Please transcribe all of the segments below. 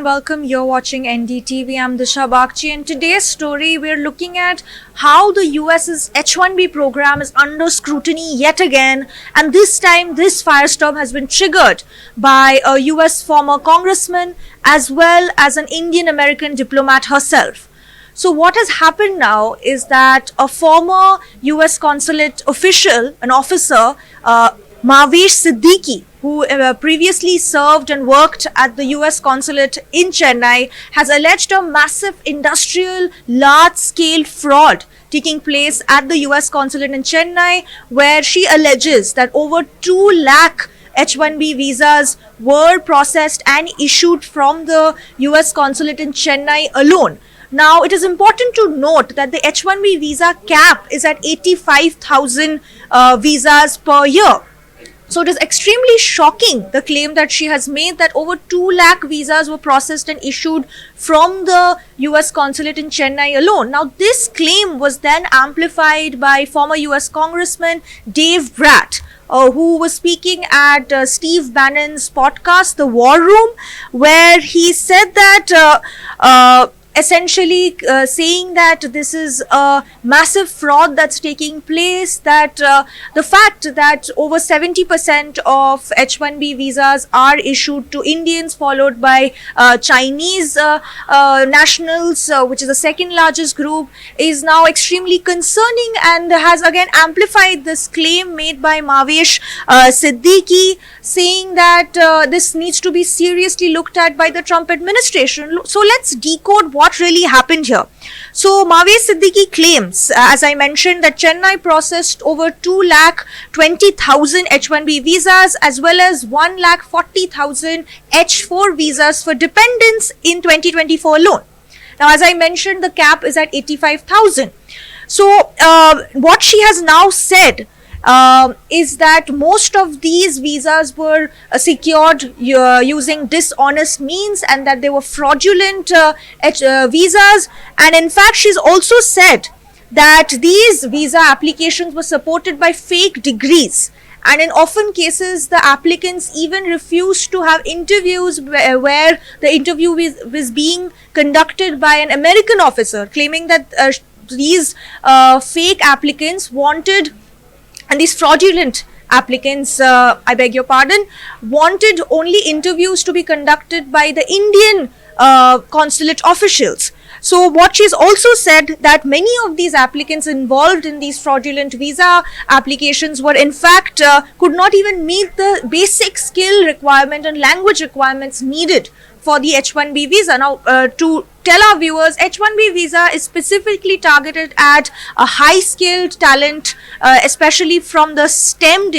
welcome. You're watching NDTV. I'm Disha Bagchi, and today's story we're looking at how the US's H-1B program is under scrutiny yet again, and this time this firestorm has been triggered by a US former congressman as well as an Indian American diplomat herself. So what has happened now is that a former US consulate official, an officer, Mahvesh Siddiqui, who previously served and worked at the US consulate in Chennai, has alleged a massive industrial large-scale fraud taking place at the US consulate in Chennai, where she alleges that over 2 lakh H-1B visas were processed and issued from the US consulate in Chennai alone. Now, it is important to note that the H-1B visa cap is at 85,000 visas per year. So it is extremely shocking, the claim that she has made, that over 2 lakh visas were processed and issued from the US consulate in Chennai alone. Now, this claim was then amplified by former US Congressman Dave Brat, who was speaking at Steve Bannon's podcast, The War Room, where he said that essentially saying that this is a massive fraud that's taking place, that the fact that over 70% of H-1B visas are issued to Indians, followed by Chinese nationals, which is the second largest group, is now extremely concerning, and has again amplified this claim made by Mahvesh Siddiqui, saying that this needs to be seriously looked at by the Trump administration. So let's decode what really happened here. So Mahvesh Siddiqui claims, as I mentioned, that Chennai processed over 2,20,000 H-1B visas as well as 1,40,000 H-4 visas for dependents in 2024 alone. Now, as I mentioned, the cap is at 85,000. So what she has now said is that most of these visas were secured using dishonest means, and that they were fraudulent visas. And in fact, she's also said that these visa applications were supported by fake degrees. And in often cases, the applicants even refused to have interviews where the interview was being conducted by an American officer, claiming that these fake applicants wanted, and these fraudulent applicants, I beg your pardon, wanted only interviews to be conducted by the Indian consulate officials. So what she's also said, that many of these applicants involved in these fraudulent visa applications were in fact could not even meet the basic skill requirement and language requirements needed for the H-1B visa. Now, to tell our viewers, H-1B visa is specifically targeted at a high-skilled talent, especially from the STEM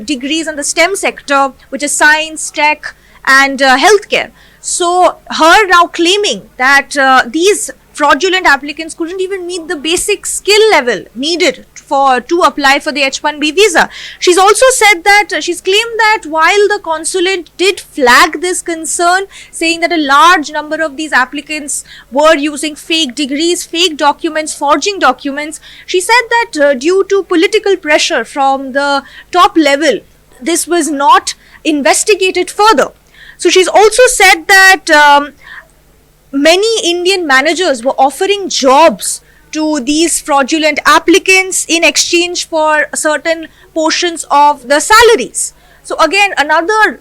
degrees and the STEM sector, which is science, tech, and healthcare. So, her now claiming that these fraudulent applicants couldn't even meet the basic skill level needed to apply for the H-1B visa. She's also said that she's claimed that while the consulate did flag this concern, saying that a large number of these applicants were using fake degrees, fake documents, forging documents, she said that due to political pressure from the top level, this was not investigated further. So she's also said that many Indian managers were offering jobs to these fraudulent applicants in exchange for certain portions of the salaries. So again, another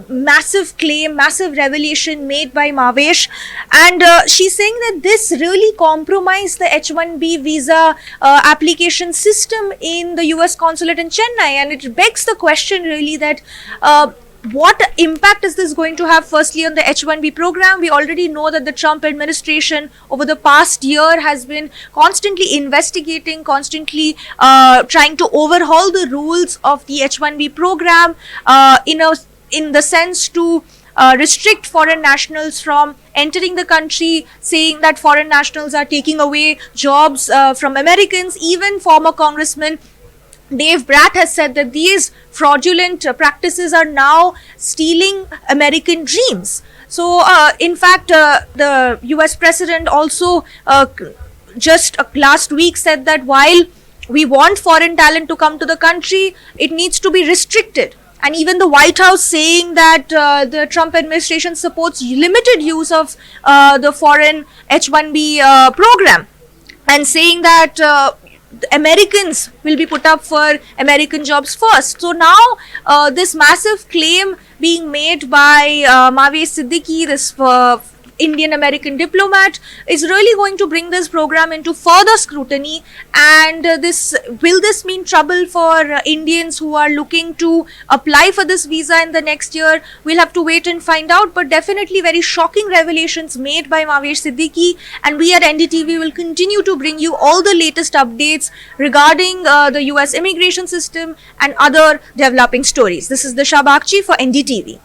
massive claim, massive revelation made by Mahvesh, and she's saying that this really compromised the H-1B visa application system in the US consulate in Chennai, and it begs the question really that what impact is this going to have firstly on the H-1B program? We already know that the Trump administration over the past year has been constantly investigating, constantly trying to overhaul the rules of the H-1B program in the sense to restrict foreign nationals from entering the country, saying that foreign nationals are taking away jobs from Americans. Even former Congressman Dave Brat has said that these fraudulent practices are now stealing American dreams. So, in fact, the US president also just last week said that while we want foreign talent to come to the country, it needs to be restricted. and even the White House saying that the Trump administration supports limited use of the foreign H1B program, and saying that Americans will be put up for American jobs first. So now this massive claim being made by Mavish Siddiqui, this Indian American diplomat, is really going to bring this program into further scrutiny. And will this mean trouble for Indians who are looking to apply for this visa in the next year? We'll have to wait and find out, but definitely very shocking revelations made by Mavish Siddiqui, and we at NDTV will continue to bring you all the latest updates regarding the US immigration system and other developing stories. This is Disha Bagchi for NDTV.